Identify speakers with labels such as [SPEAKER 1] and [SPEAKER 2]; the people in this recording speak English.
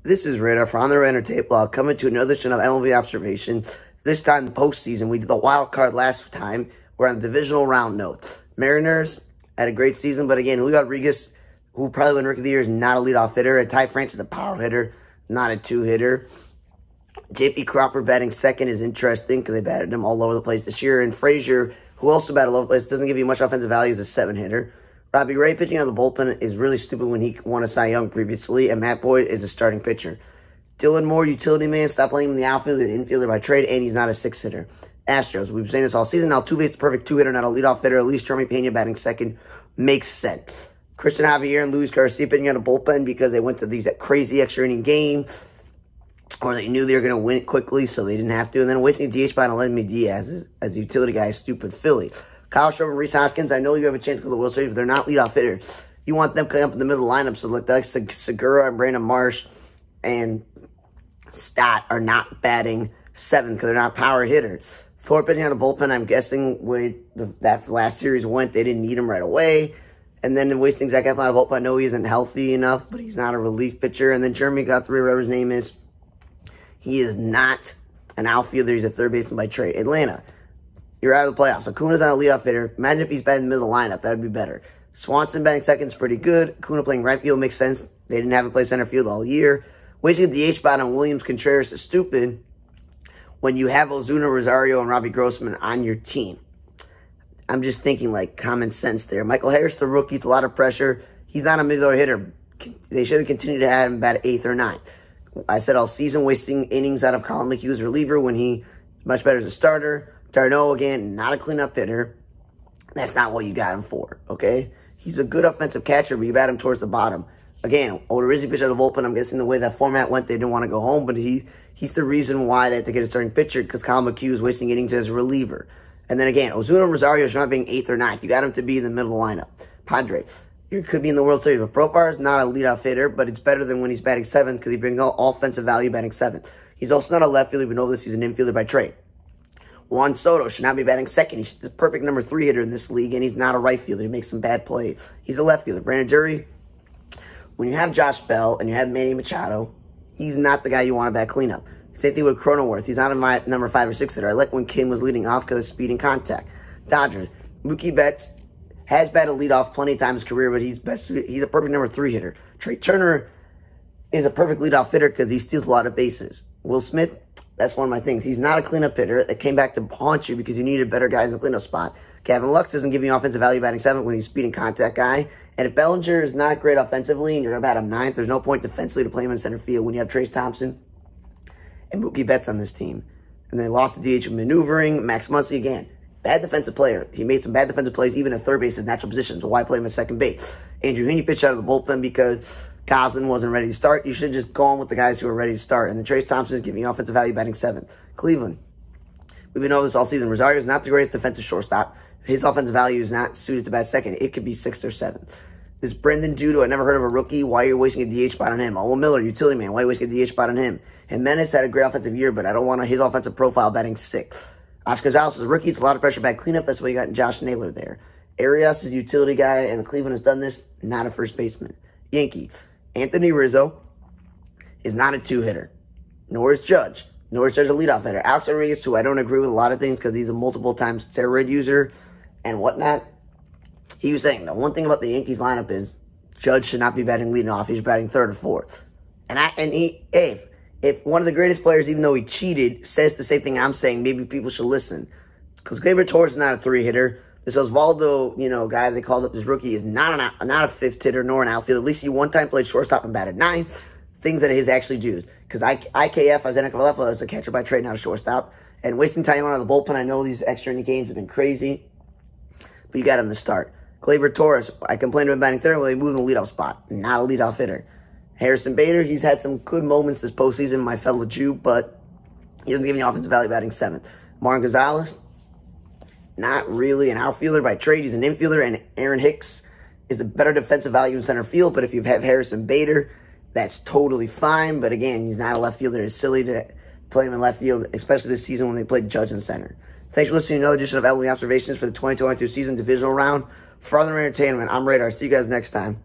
[SPEAKER 1] This is Radar from the Radar Tape Blog coming to another edition of MLB Observations. This time, the postseason. We did the wild card last time. We're on the divisional round note. Mariners had a great season, but again, Julio Rodriguez, who probably won Rookie of the Year, is not a leadoff hitter. And Ty France is a power hitter, not a two-hitter. J.P. Crawford batting second is interesting because they batted him all over the place this year. And Frazier, who also batted all over the place, doesn't give you much offensive value as a seven-hitter. Robbie Ray pitching out of the bullpen is really stupid when he won a Cy Young previously, and Matt Boyd is a starting pitcher. Dylan Moore, utility man, stop playing him in the outfield and infielder by trade, and he's not a six-hitter. Astros, we've been saying this all season. Altuve is the perfect two-hitter, not a leadoff hitter. At least Jeremy Pena batting second makes sense. Christian Javier and Luis Garcia pitching out of the bullpen because they went to these crazy extra-inning games, or they knew they were going to win it quickly, so they didn't have to. And then wasting DH by Aledmys Diaz as a utility guy, stupid Philly. Kyle Schwarber and Rhys Hoskins, I know you have a chance to go to the World Series, but they're not leadoff hitters. You want them coming up in the middle of the lineup, so like Segura and Brandon Marsh and Stott are not batting seventh because they're not power hitters. Thorpe pitching out of the bullpen, I'm guessing with that last series went, they didn't need him right away. And then wasting Zach Eflin out of the bullpen, I know he isn't healthy enough, but he's not a relief pitcher. And then Jeremy Guthrie, whatever his name is, he is not an outfielder. He's a third baseman by trade. Atlanta, you're out of the playoffs. Acuna's not a leadoff hitter. Imagine if he's batting in the middle of the lineup. That would be better. Swanson batting second is pretty good. Acuna playing right field makes sense. They didn't have him play center field all year. Wasting the DH spot on Williams Contreras is stupid when you have Ozuna, Rosario, and Robbie Grossman on your team. I'm just thinking like common sense there. Michael Harris, the rookie, it's a lot of pressure. He's not a middle-order hitter. They should have continued to have him bat eighth or ninth. I said all season wasting innings out of Colin McHugh as a reliever when he's much better as a starter. Darno, again, not a cleanup hitter. That's not what you got him for, okay? He's a good offensive catcher, but you bat him towards the bottom. Again, Odorizzi pitched out of the bullpen. I'm guessing the way that format went, they didn't want to go home, but he's the reason why they had to get a starting pitcher because Colin McHugh is wasting innings as a reliever. And then again, Ozuna and Rosario should not being eighth or ninth. You got him to be in the middle of the lineup. Padres, you could be in the World Series, but Profar is not a leadoff hitter, but it's better than when he's batting seventh because he brings all offensive value batting seventh. He's also not a left fielder, but know this, he's an infielder by trade. Juan Soto should not be batting second. He's the perfect number 3 hitter in this league, and he's not a right fielder. He makes some bad plays. He's a left fielder. Brandon Drury, when you have Josh Bell and you have Manny Machado, he's not the guy you want to bat cleanup. Same thing with Cronenworth. He's not a number 5 or 6 hitter. I like when Kim was leading off because of speed and contact. Dodgers, Mookie Betts has batted leadoff plenty of times in his career, but he's a perfect number 3 hitter. Trey Turner is a perfect leadoff hitter because he steals a lot of bases. Will Smith, that's one of my things. He's not a cleanup hitter that came back to haunt you because you needed better guys in the cleanup spot. Gavin Lux doesn't give you offensive value batting 7th when he's a speed and contact guy. And if Bellinger is not great offensively and you're going to bat him 9th, there's no point defensively to play him in center field when you have Trace Thompson and Mookie Betts on this team. And they lost the DH with maneuvering. Max Muncy, again, bad defensive player. He made some bad defensive plays, even at third base, his natural position. So why play him at second base? Andrew Heaney pitched out of the bullpen because Goslin wasn't ready to start. You should have just gone with the guys who are ready to start. And then Trace Thompson is giving you offensive value batting 7th. Cleveland, we've been over this all season. Rosario is not the greatest defensive shortstop. His offensive value is not suited to bat second. It could be 6th or 7th. This Brendan Dudo, I never heard of a rookie. Why are you wasting a DH spot on him? Owen Miller, utility man. Why are you wasting a DH spot on him? And Menace had a great offensive year, but I don't want his offensive profile batting 6th. Oscar Gonzalez is a rookie. It's a lot of pressure back cleanup. That's why you got Josh Naylor there. Arias is a utility guy, and Cleveland has done this. Not a first baseman. Yankees, Anthony Rizzo is not a 2-hitter. Nor is Judge. Nor is Judge a leadoff hitter. Alex Rodriguez, who I don't agree with a lot of things because he's a multiple times steroid user and whatnot. He was saying the one thing about the Yankees lineup is Judge should not be batting leading off. He's batting 3rd or 4th. If one of the greatest players, even though he cheated, says the same thing I'm saying, maybe people should listen. Because Gleyber Torres is not a 3-hitter. This Osvaldo, guy they called up as rookie is not a 5th hitter nor an outfielder. At least he one time played shortstop and batted 9th. Things that his actually do. Because IKF, Isaac Vallejo, is a catcher by trade, not a shortstop. And wasting time on the bullpen, I know these extra inning games have been crazy. But you got him to start. Gleyber Torres, I complained about batting 3rd, well, he moved in the leadoff spot. Not a leadoff hitter. Harrison Bader, he's had some good moments this postseason, my fellow Jew, but he doesn't give me offensive value batting 7th. Martin Gonzalez, not really an outfielder by trade. He's an infielder, and Aaron Hicks is a better defensive value in center field, but if you have Harrison Bader, that's totally fine. But again, he's not a left fielder. It's silly to play him in left field, especially this season when they played Judge in center. Thanks for listening to another edition of MLB Observations for the 2022 season divisional round. For other entertainment, I'm Radar. See you guys next time.